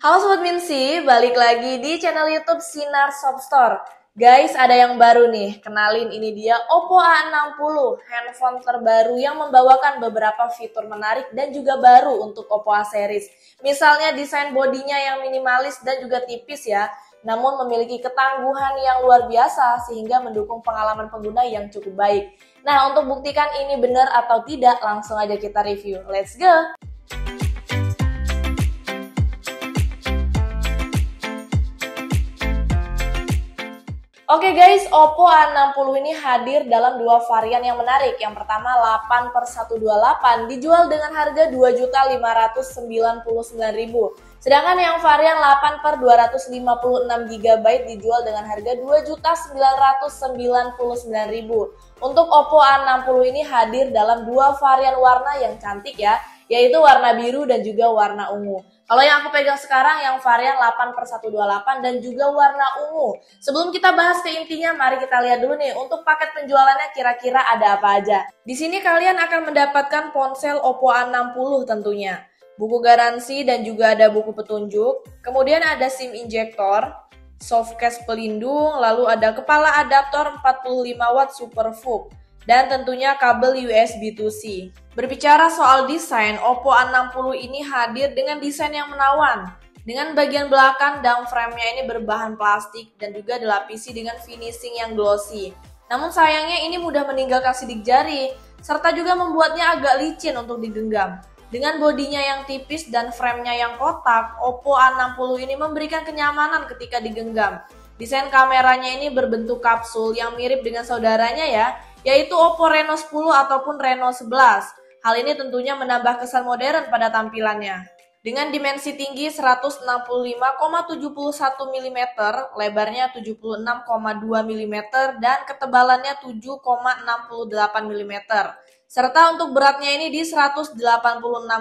Halo Sobat Minsi, balik lagi di channel YouTube Sinar Shop Store. Guys, ada yang baru nih, kenalin ini dia Oppo A60, handphone terbaru yang membawakan beberapa fitur menarik dan juga baru untuk Oppo A series. Misalnya desain bodinya yang minimalis dan juga tipis ya, namun memiliki ketangguhan yang luar biasa sehingga mendukung pengalaman pengguna yang cukup baik. Nah, untuk buktikan ini benar atau tidak, langsung aja kita review. Let's go! Oke guys, Oppo A60 ini hadir dalam dua varian yang menarik. Yang pertama 8/128 dijual dengan harga Rp2.599.000. Sedangkan yang varian 8/256GB dijual dengan harga Rp2.999.000. Untuk Oppo A60 ini hadir dalam dua varian warna yang cantik ya, yaitu warna biru dan juga warna ungu. Kalau yang aku pegang sekarang yang varian 8/128 dan juga warna ungu. Sebelum kita bahas ke intinya, mari kita lihat dulu nih untuk paket penjualannya kira-kira ada apa aja. Di sini kalian akan mendapatkan ponsel Oppo A60 tentunya. Buku garansi dan juga ada buku petunjuk. Kemudian ada SIM injektor, softcase pelindung, lalu ada kepala adaptor 45 watt Super VOOC. Dan tentunya kabel USB 2C. Berbicara soal desain, Oppo A60 ini hadir dengan desain yang menawan. Dengan bagian belakang dump frame-nya ini berbahan plastik dan juga dilapisi dengan finishing yang glossy. Namun sayangnya ini mudah meninggalkan sidik jari, serta juga membuatnya agak licin untuk digenggam. Dengan bodinya yang tipis dan frame-nya yang kotak, Oppo A60 ini memberikan kenyamanan ketika digenggam. Desain kameranya ini berbentuk kapsul yang mirip dengan saudaranya ya, yaitu Oppo Reno 10 ataupun Reno 11. Hal ini tentunya menambah kesan modern pada tampilannya. Dengan dimensi tinggi 165,71 mm, lebarnya 76,2 mm, dan ketebalannya 7,68 mm. Serta untuk beratnya ini di 186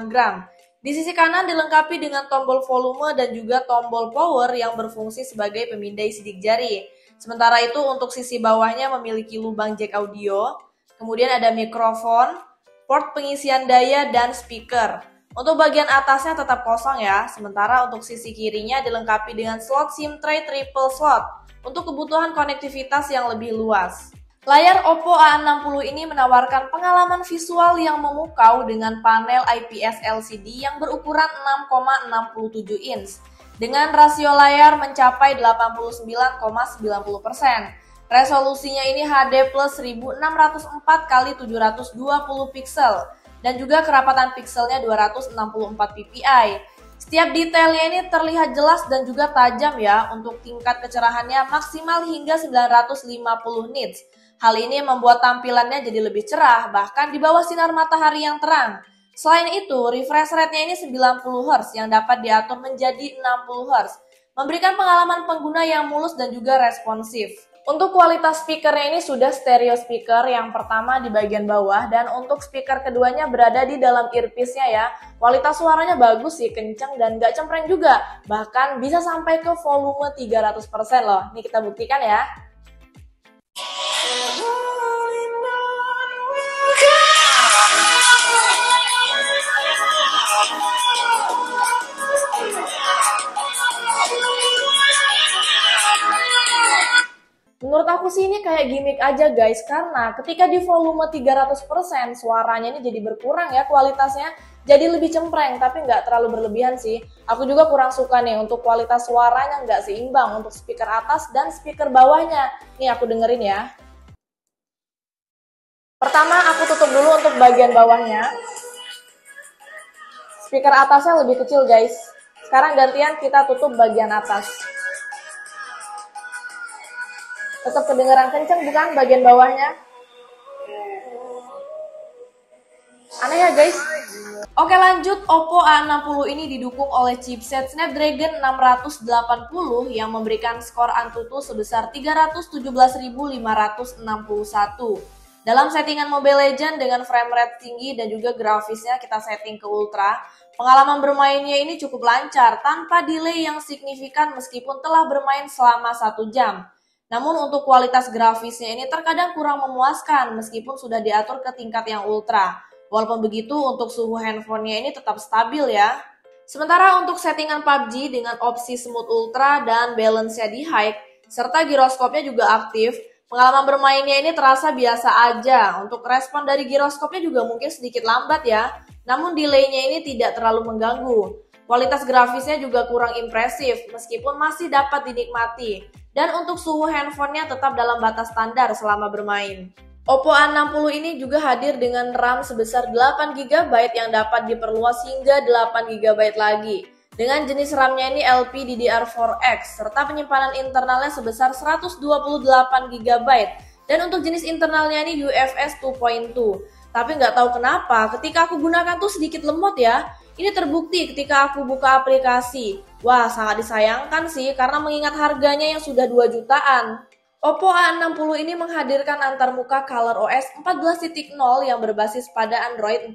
gram. Di sisi kanan dilengkapi dengan tombol volume dan juga tombol power yang berfungsi sebagai pemindai sidik jari. Sementara itu untuk sisi bawahnya memiliki lubang jack audio, kemudian ada mikrofon, port pengisian daya, dan speaker. Untuk bagian atasnya tetap kosong ya, sementara untuk sisi kirinya dilengkapi dengan slot SIM tray triple slot untuk kebutuhan konektivitas yang lebih luas. Layar Oppo A60 ini menawarkan pengalaman visual yang memukau dengan panel IPS LCD yang berukuran 6,67 inch. Dengan rasio layar mencapai 89,90%. Resolusinya ini HD plus 1604x720 pixel dan juga kerapatan pixelnya 264 ppi. Setiap detailnya ini terlihat jelas dan juga tajam ya. Untuk tingkat kecerahannya maksimal hingga 950 nits. Hal ini membuat tampilannya jadi lebih cerah bahkan di bawah sinar matahari yang terang. Selain itu, refresh rate-nya ini 90 Hz yang dapat diatur menjadi 60 Hz, memberikan pengalaman pengguna yang mulus dan juga responsif. Untuk kualitas speakernya ini sudah stereo speaker yang pertama di bagian bawah dan untuk speaker keduanya berada di dalam earpiece-nya ya. Kualitas suaranya bagus sih, kenceng dan gak cempreng juga. Bahkan bisa sampai ke volume 300% loh. Ini kita buktikan ya. Menurut aku sih ini kayak gimmick aja guys, karena ketika di volume 300% suaranya ini jadi berkurang ya kualitasnya, jadi lebih cempreng tapi nggak terlalu berlebihan sih. Aku juga kurang suka nih untuk kualitas suaranya nggak seimbang untuk speaker atas dan speaker bawahnya. Nih aku dengerin ya. Pertama aku tutup dulu untuk bagian bawahnya. Speaker atasnya lebih kecil guys. Sekarang gantian kita tutup bagian atas. Tetap kedengaran kenceng bukan bagian bawahnya? Aneh ya guys. Oke lanjut, Oppo A60 ini didukung oleh chipset Snapdragon 680 yang memberikan skor Antutu sebesar 317.561. Dalam settingan Mobile Legends dengan frame rate tinggi dan juga grafisnya kita setting ke ultra, pengalaman bermainnya ini cukup lancar tanpa delay yang signifikan meskipun telah bermain selama 1 jam. Namun untuk kualitas grafisnya ini terkadang kurang memuaskan meskipun sudah diatur ke tingkat yang ultra. Walaupun begitu untuk suhu handphonenya ini tetap stabil ya. Sementara untuk settingan PUBG dengan opsi Smooth Ultra dan balance-nya di high, serta giroskopnya juga aktif, pengalaman bermainnya ini terasa biasa aja. Untuk respon dari giroskopnya juga mungkin sedikit lambat ya, namun delay-nya ini tidak terlalu mengganggu. Kualitas grafisnya juga kurang impresif, meskipun masih dapat dinikmati. Dan untuk suhu handphonenya tetap dalam batas standar selama bermain. Oppo A60 ini juga hadir dengan RAM sebesar 8GB yang dapat diperluas hingga 8GB lagi. Dengan jenis RAM-nya ini LPDDR4X, serta penyimpanan internalnya sebesar 128GB. Dan untuk jenis internalnya ini UFS 2.2. Tapi nggak tahu kenapa, ketika aku gunakan tuh sedikit lemot ya. Ini terbukti ketika aku buka aplikasi. Wah, sangat disayangkan sih karena mengingat harganya yang sudah 2 jutaan. Oppo A60 ini menghadirkan antarmuka ColorOS 14.0 yang berbasis pada Android 14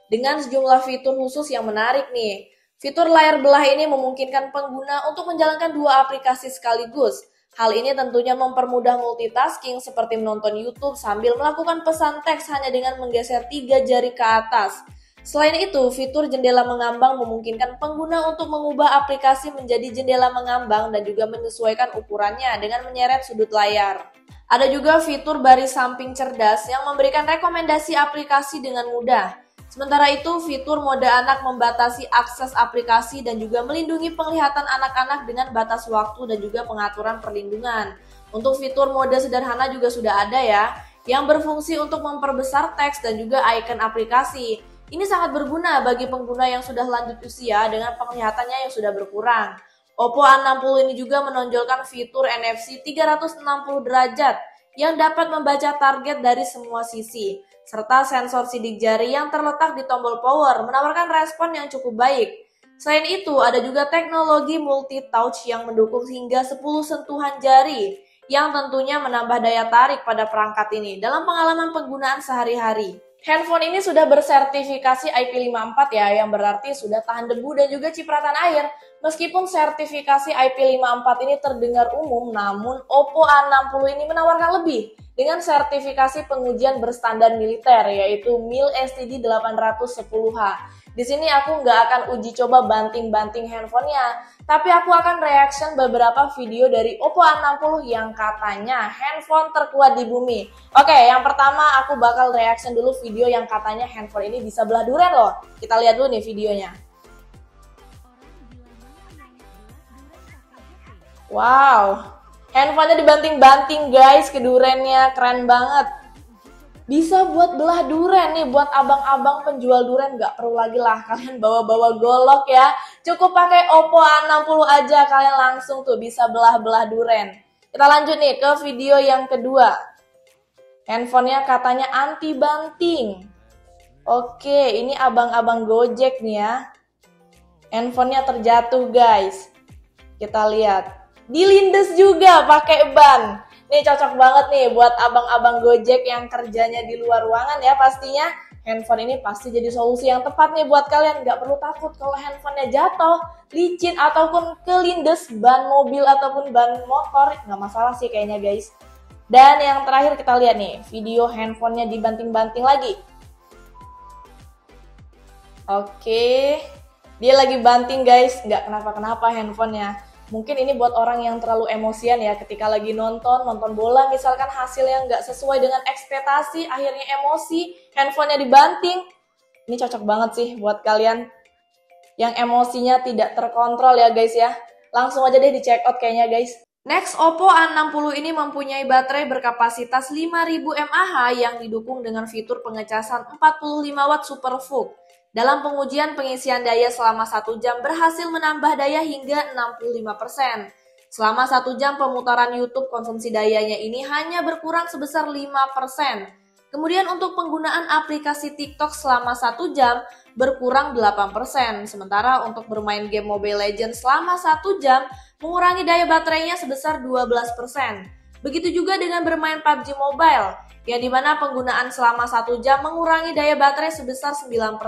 dengan sejumlah fitur khusus yang menarik nih. Fitur layar belah ini memungkinkan pengguna untuk menjalankan 2 aplikasi sekaligus. Hal ini tentunya mempermudah multitasking seperti menonton YouTube sambil melakukan pesan teks hanya dengan menggeser 3 jari ke atas. Selain itu, fitur jendela mengambang memungkinkan pengguna untuk mengubah aplikasi menjadi jendela mengambang dan juga menyesuaikan ukurannya dengan menyeret sudut layar. Ada juga fitur baris samping cerdas yang memberikan rekomendasi aplikasi dengan mudah. Sementara itu, fitur mode anak membatasi akses aplikasi dan juga melindungi penglihatan anak-anak dengan batas waktu dan juga pengaturan perlindungan. Untuk fitur mode sederhana juga sudah ada ya, yang berfungsi untuk memperbesar teks dan juga icon aplikasi. Ini sangat berguna bagi pengguna yang sudah lanjut usia dengan penglihatannya yang sudah berkurang. Oppo A60 ini juga menonjolkan fitur NFC 360 derajat yang dapat membaca target dari semua sisi, serta sensor sidik jari yang terletak di tombol power menawarkan respon yang cukup baik. Selain itu, ada juga teknologi multi-touch yang mendukung hingga 10 sentuhan jari, yang tentunya menambah daya tarik pada perangkat ini dalam pengalaman penggunaan sehari-hari. Handphone ini sudah bersertifikasi IP54 ya, yang berarti sudah tahan debu dan juga cipratan air. Meskipun sertifikasi IP54 ini terdengar umum, namun Oppo A60 ini menawarkan lebih dengan sertifikasi pengujian berstandar militer, yaitu MIL STD 810H. Di sini aku nggak akan uji coba banting-banting handphonenya, tapi aku akan reaction beberapa video dari Oppo A60 yang katanya handphone terkuat di bumi. Oke, yang pertama aku bakal reaction dulu video yang katanya handphone ini bisa belah durian loh. Kita lihat dulu nih videonya. Wow, handphonenya dibanting-banting guys ke durennya, keren banget. Bisa buat belah duren nih, buat abang-abang penjual duren, nggak perlu lagi lah kalian bawa-bawa golok ya. Cukup pakai Oppo A60 aja, kalian langsung tuh bisa belah-belah duren. Kita lanjut nih ke video yang kedua. Handphonenya katanya anti banting. Oke, ini abang-abang Gojek nih ya. Handphonenya terjatuh guys. Kita lihat. Dilindes juga pakai ban. Ini cocok banget nih buat abang-abang Gojek yang kerjanya di luar ruangan ya pastinya. Handphone ini pasti jadi solusi yang tepat nih buat kalian. Nggak perlu takut kalau handphonenya jatuh, licin, ataupun kelindes ban mobil ataupun ban motor. Nggak masalah sih kayaknya guys. Dan yang terakhir kita lihat nih, video handphonenya dibanting-banting lagi. Oke, dia lagi banting guys. Nggak kenapa-kenapa handphonenya. Mungkin ini buat orang yang terlalu emosian ya ketika lagi nonton bola, misalkan hasilnya nggak sesuai dengan ekspektasi, akhirnya emosi, handphonenya dibanting. Ini cocok banget sih buat kalian yang emosinya tidak terkontrol ya guys ya. Langsung aja deh di check out kayaknya guys. Next, Oppo A60 ini mempunyai baterai berkapasitas 5000 mAh yang didukung dengan fitur pengecasan 45 Watt Super VOOC. Dalam pengujian pengisian daya selama 1 jam berhasil menambah daya hingga 65%. Selama 1 jam pemutaran YouTube konsumsi dayanya ini hanya berkurang sebesar 5%. Kemudian untuk penggunaan aplikasi TikTok selama 1 jam berkurang 8%. Sementara untuk bermain game Mobile Legends selama 1 jam mengurangi daya baterainya sebesar 12%. Begitu juga dengan bermain PUBG Mobile, yang dimana penggunaan selama 1 jam mengurangi daya baterai sebesar 9%.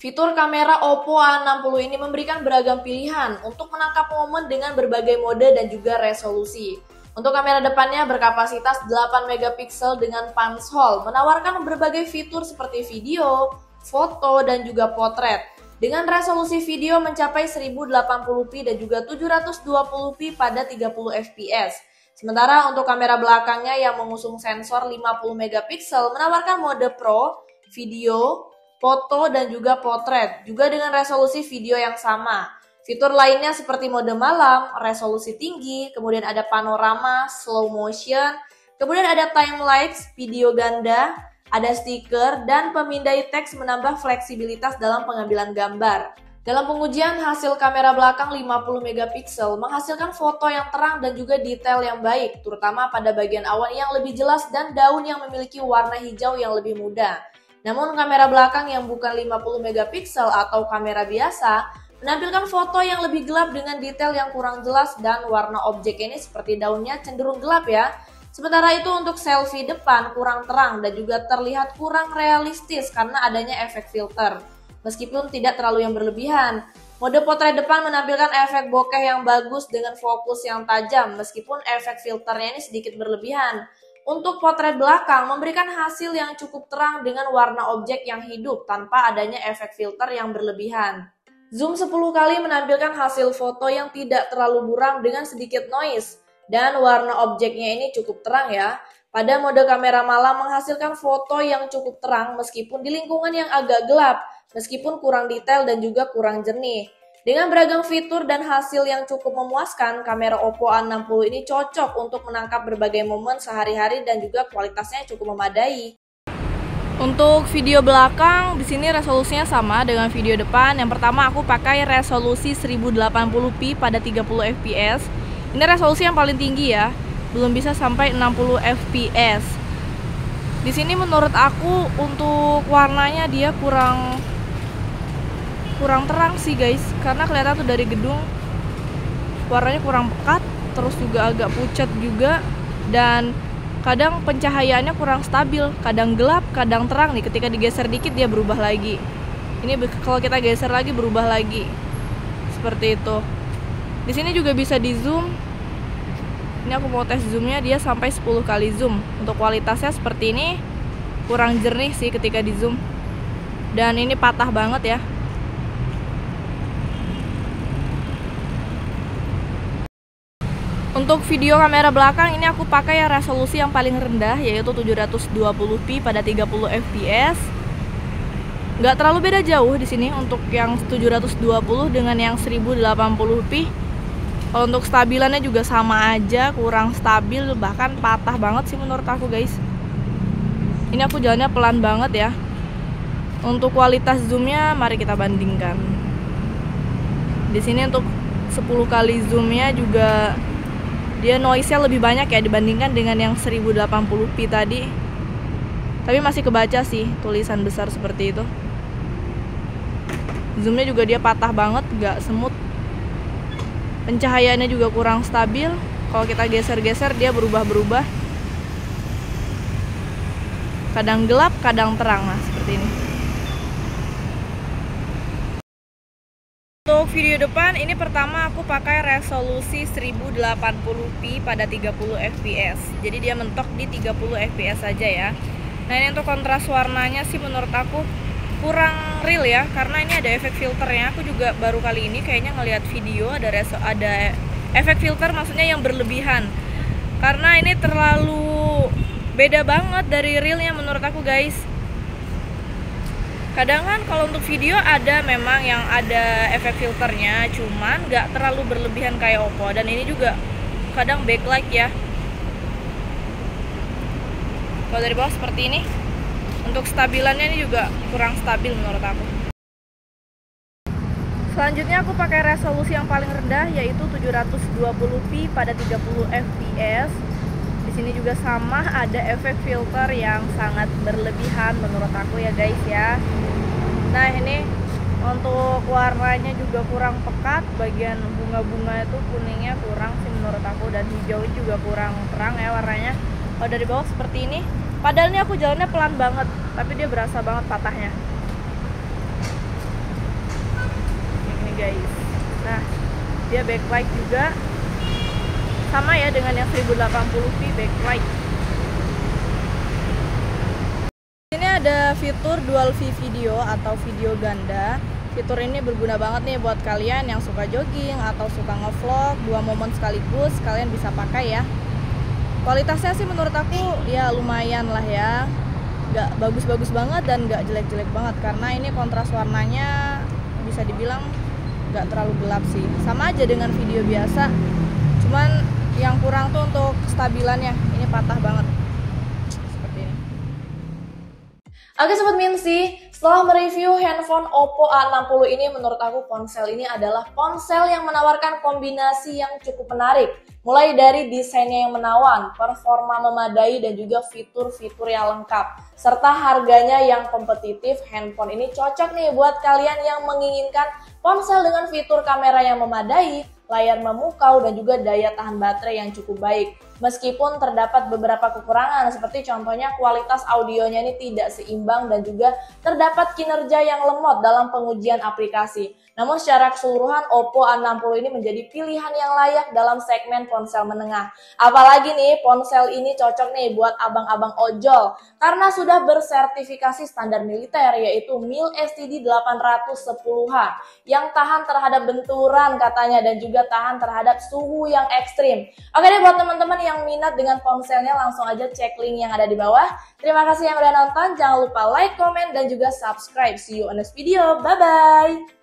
Fitur kamera Oppo A60 ini memberikan beragam pilihan untuk menangkap momen dengan berbagai mode dan juga resolusi. Untuk kamera depannya berkapasitas 8 megapiksel dengan punch hole, menawarkan berbagai fitur seperti video, foto, dan juga potret. dengan resolusi video mencapai 1080p dan juga 720p pada 30 fps. Sementara untuk kamera belakangnya yang mengusung sensor 50 megapiksel menawarkan mode Pro, video, foto, dan juga potret, juga dengan resolusi video yang sama. Fitur lainnya seperti mode malam, resolusi tinggi, kemudian ada panorama, slow motion, kemudian ada time-lapse, video ganda, ada stiker, dan pemindai teks menambah fleksibilitas dalam pengambilan gambar. Dalam pengujian, hasil kamera belakang 50 megapiksel menghasilkan foto yang terang dan juga detail yang baik, terutama pada bagian awan yang lebih jelas dan daun yang memiliki warna hijau yang lebih muda. Namun kamera belakang yang bukan 50 megapiksel atau kamera biasa menampilkan foto yang lebih gelap dengan detail yang kurang jelas dan warna objek ini seperti daunnya cenderung gelap ya. Sementara itu untuk selfie depan kurang terang dan juga terlihat kurang realistis karena adanya efek filter. Meskipun tidak terlalu yang berlebihan. Mode potret depan menampilkan efek bokeh yang bagus dengan fokus yang tajam meskipun efek filternya ini sedikit berlebihan. Untuk potret belakang memberikan hasil yang cukup terang dengan warna objek yang hidup tanpa adanya efek filter yang berlebihan. Zoom 10 kali menampilkan hasil foto yang tidak terlalu buram dengan sedikit noise. Dan warna objeknya ini cukup terang ya. Pada mode kamera malam menghasilkan foto yang cukup terang meskipun di lingkungan yang agak gelap, meskipun kurang detail dan juga kurang jernih. Dengan beragam fitur dan hasil yang cukup memuaskan, kamera Oppo A60 ini cocok untuk menangkap berbagai momen sehari-hari dan juga kualitasnya cukup memadai. Untuk video belakang, di sini resolusinya sama dengan video depan. Yang pertama aku pakai resolusi 1080p pada 30 fps. Ini resolusi yang paling tinggi ya, belum bisa sampai 60 fps. Di sini menurut aku untuk warnanya dia kurang terang sih guys, karena kelihatan tuh dari gedung warnanya kurang pekat, terus juga agak pucat juga, dan kadang pencahayaannya kurang stabil, kadang gelap, kadang terang nih. Ketika digeser dikit dia berubah lagi. Ini kalau kita geser lagi berubah lagi, seperti itu. Di sini juga bisa di zoom. Ini aku mau tes zoomnya, dia sampai 10 kali zoom. Untuk kualitasnya seperti ini, kurang jernih sih ketika di zoom. Dan ini patah banget ya. Untuk video kamera belakang ini aku pakai resolusi yang paling rendah, yaitu 720p pada 30 fps. Nggak terlalu beda jauh di sini untuk yang 720 dengan yang 1080p. Kalau untuk stabilannya juga sama aja, kurang stabil, bahkan patah banget sih menurut aku guys. Ini aku jalannya pelan banget ya. Untuk kualitas zoomnya mari kita bandingkan. Di sini untuk 10 kali zoomnya juga dia noise-nya lebih banyak ya dibandingkan dengan yang 1080p tadi. Tapi masih kebaca sih tulisan besar seperti itu. Zoomnya juga dia patah banget, gak smooth. Pencahayaannya juga kurang stabil. Kalau kita geser-geser dia berubah-berubah. Kadang gelap, kadang terang, nah seperti ini. Untuk video depan ini pertama aku pakai resolusi 1080p pada 30 fps. Jadi dia mentok di 30 fps saja ya. Nah ini untuk kontras warnanya sih menurut aku kurang real ya, karena ini ada efek filternya. Aku juga baru kali ini kayaknya ngelihat video ada efek filter, maksudnya yang berlebihan. Karena ini terlalu beda banget dari realnya menurut aku guys. Kadang kan kalau untuk video ada memang yang ada efek filternya, cuman nggak terlalu berlebihan kayak Oppo. Dan ini juga kadang backlight ya. Kalau dari bawah seperti ini. Untuk stabilannya ini juga kurang stabil menurut aku. Selanjutnya aku pakai resolusi yang paling rendah, yaitu 720p pada 30 fps. Di sini juga sama ada efek filter yang sangat berlebihan menurut aku ya guys ya. Nah ini untuk warnanya juga kurang pekat, bagian bunga-bunga itu kuningnya kurang sih menurut aku, dan hijau juga kurang terang ya warnanya. Kalau dari bawah seperti ini. Padahal ini aku jalannya pelan banget, tapi dia berasa banget patahnya. Ini guys. Nah, dia backlight juga. Sama ya dengan yang 1080p backlight. Ini ada fitur dual view video atau video ganda. Fitur ini berguna banget nih buat kalian yang suka jogging atau suka ngevlog, 2 momen sekaligus kalian bisa pakai ya. Kualitasnya sih menurut aku ya lumayan lah ya, gak bagus-bagus banget dan gak jelek-jelek banget, karena ini kontras warnanya bisa dibilang gak terlalu gelap sih, sama aja dengan video biasa, cuman yang kurang tuh untuk kestabilannya, ini patah banget seperti ini. Oke Sobat Minsi, setelah mereview handphone Oppo A60 ini, menurut aku ponsel ini adalah ponsel yang menawarkan kombinasi yang cukup menarik. Mulai dari desainnya yang menawan, performa memadai, dan juga fitur-fitur yang lengkap. Serta harganya yang kompetitif, handphone ini cocok nih buat kalian yang menginginkan ponsel dengan fitur kamera yang memadai, layar memukau, dan juga daya tahan baterai yang cukup baik. Meskipun terdapat beberapa kekurangan, seperti contohnya kualitas audionya ini tidak seimbang dan juga terdapat kinerja yang lemot dalam pengujian aplikasi. Namun secara keseluruhan Oppo A60 ini menjadi pilihan yang layak dalam segmen ponsel menengah. Apalagi nih ponsel ini cocok nih buat abang-abang ojol karena sudah bersertifikasi standar militer, yaitu MIL STD 810H yang tahan terhadap benturan katanya dan juga tahan terhadap suhu yang ekstrim. Oke deh, buat teman-teman yang minat dengan ponselnya langsung aja cek link yang ada di bawah. Terima kasih yang udah nonton, jangan lupa like, comment, dan juga subscribe. See you on next video, bye-bye!